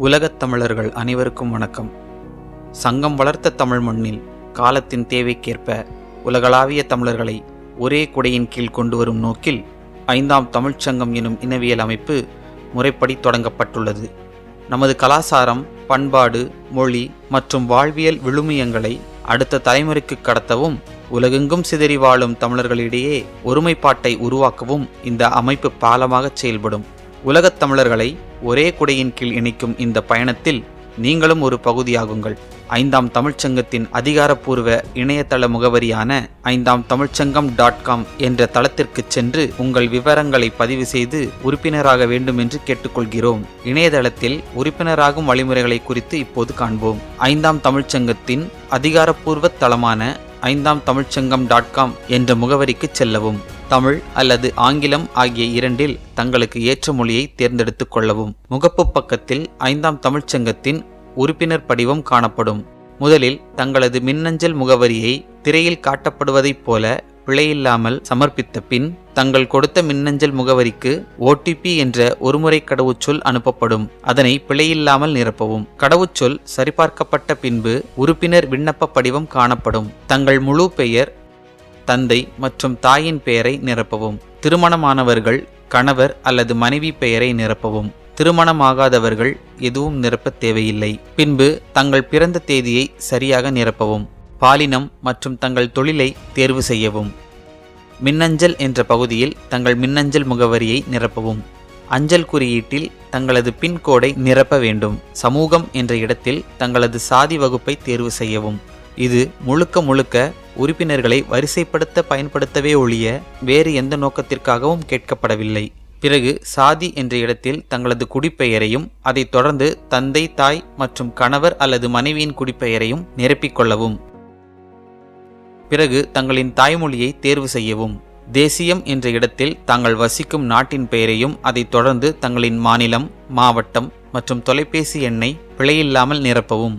உலகத் தமிழர்கள் அனைவருக்கும் வணக்கம். சங்கம் வளர்த்த தமிழ் மண்ணில் காலத்தின் தேவைக்கேற்ப உலகளாவிய தமிழர்களை ஒரே குடையின் கீழ் கொண்டு வரும் நோக்கில் 5ஆம் தமிழ்ச்சங்கம் எனும் இனவியல் அமைப்பு முறைப்படி தொடங்கப்பட்டுள்ளது. நமது கலாசாரம், பண்பாடு, மொழி மற்றும் வாழ்வியல் விழுமியங்களை அடுத்த தலைமுறைக்கு கடத்தவும் உலகெங்கும் சிதறி வாழும் தமிழர்களிடையே ஒருமைப்பாட்டை உருவாக்கவும் இந்த அமைப்பு பாலமாக செயல்படும். உலகத் தமிழர்களை ஒரே குடையின் கீழ் இணைக்கும் இந்த பயணத்தில் நீங்களும் ஒரு பகுதியாகுங்கள். 5ஆம் தமிழ்ச்சங்கத்தின் அதிகாரப்பூர்வ இணையதள முகவரியான 5amtamilchangam.com என்ற தளத்திற்கு சென்று உங்கள் விவரங்களை பதிவு செய்து உறுப்பினராக வேண்டும் என்று கேட்டுக்கொள்கிறோம். இணையதளத்தில் உறுப்பினராகும் வழிமுறைகளை குறித்து இப்போது காண்போம். 5ஆம் தமிழ்ச்சங்கத்தின் அதிகாரப்பூர்வ தளமான 5amtamilchangam.com என்ற முகவரிக்கு செல்லவும். தமிழ் அல்லது ஆங்கிலம் ஆகிய இரண்டில் தங்களுக்கு ஏற்ற மொழியை தேர்ந்தெடுத்துக் கொள்ளவும். முகப்பு பக்கத்தில் 5ஆம் தமிழ்ச்சங்கத்தின் உறுப்பினர் படிவம் காணப்படும். முதலில் தங்களது மின்னஞ்சல் முகவரியை திரையில் காட்டப்படுவதைப் போல பிழையில்லாமல் சமர்ப்பித்த பின் தங்கள் கொடுத்த மின்னஞ்சல் முகவரிக்கு OTP என்ற ஒருமுறை கடவுச்சொல் அனுப்பப்படும். அதனை பிழையில்லாமல் நிரப்பவும். கடவுச்சொல் சரிபார்க்கப்பட்ட பின்பு உறுப்பினர் விண்ணப்ப படிவம் காணப்படும். தங்கள் முழு பெயர், தந்தை மற்றும் தாயின் பெயரை நிரப்பவும். திருமணமானவர்கள் கணவர் அல்லது மனைவி பெயரை நிரப்பவும். திருமணமாகாதவர்கள் எதுவும் நிரப்ப தேவையில்லை. பின்பு தங்கள் பிறந்த தேதியை சரியாக நிரப்பவும். பாலினம் மற்றும் தங்கள் தொழிலை தேர்வு செய்யவும். மின்னஞ்சல் என்ற பகுதியில் தங்கள் மின்னஞ்சல் முகவரியை நிரப்பவும். அஞ்சல் குறியீட்டில் தங்களது பின்கோடை நிரப்ப வேண்டும். சமூகம் என்ற இடத்தில் தங்களது சாதி வகுப்பை தேர்வு செய்யவும். இது முழுக்க உறுப்பினர்களை வரிசைப்படுத்த பயன்படுத்தவே ஒழிய வேறு எந்த நோக்கத்திற்காகவும் கேட்கப்படவில்லை. பிறகு சாதி என்ற இடத்தில் தங்களது குடிப்பெயரையும் அதைத் தொடர்ந்து தந்தை, தாய் மற்றும் கணவர் அல்லது மனைவியின் குடிப்பெயரையும் நிரப்பிக்கொள்ளவும். பிறகு தங்களின் தாய்மொழியை தேர்வு செய்யவும். தேசியம் என்ற இடத்தில் தாங்கள் வசிக்கும் நாட்டின் பெயரையும் அதைத் தொடர்ந்து தங்களின் மாநிலம், மாவட்டம் மற்றும் தொலைபேசி எண்ணை பிழையில்லாமல் நிரப்பவும்.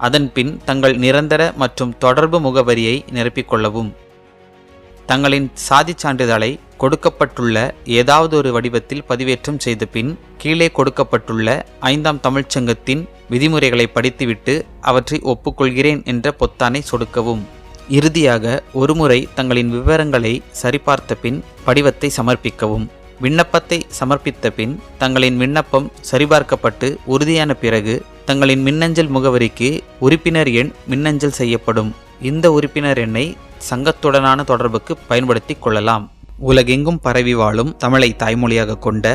அதன்பின் தங்கள் நிரந்தர மற்றும் தொடர்பு முகவரியை நிரப்பிக்கொள்ளவும். தங்களின் சாதி சான்றிதழை கொடுக்கப்பட்டுள்ள ஏதாவது ஒரு வடிவத்தில் பதிவேற்றம் செய்த பின் கீழே கொடுக்கப்பட்டுள்ள 5ஆம் தமிழ்ச்சங்கத்தின் விதிமுறைகளை படித்துவிட்டு அவற்றை ஒப்புக்கொள்கிறேன் என்ற பொத்தானை சொடுக்கவும். இறுதியாக ஒருமுறை தங்களின் விவரங்களை சரிபார்த்த பின் படிவத்தை சமர்ப்பிக்கவும். விண்ணப்பத்தை சமர்ப்பித்த பின் தங்களின் விண்ணப்பம் சரிபார்க்கப்பட்டு உறுதியான பிறகு தங்களின் மின்னஞ்சல் முகவரிக்கு உறுப்பினர் எண் மின்னஞ்சல் செய்யப்படும். இந்த உறுப்பினர் எண்ணை சங்கத்துடனான தொடர்புக்கு பயன்படுத்திக் கொள்ளலாம். உலகெங்கும் பரவி வாழும் தமிழை தாய்மொழியாக கொண்ட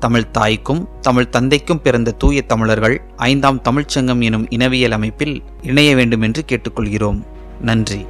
தமிழ் தாய்க்கும் தமிழ் தந்தைக்கும் பிறந்த தூய தமிழர்கள் 5ஆம் தமிழ்ச்சங்கம் எனும் இனவியல் அமைப்பில் இணைய வேண்டும் என்று கேட்டுக்கொள்கிறோம். நன்றி.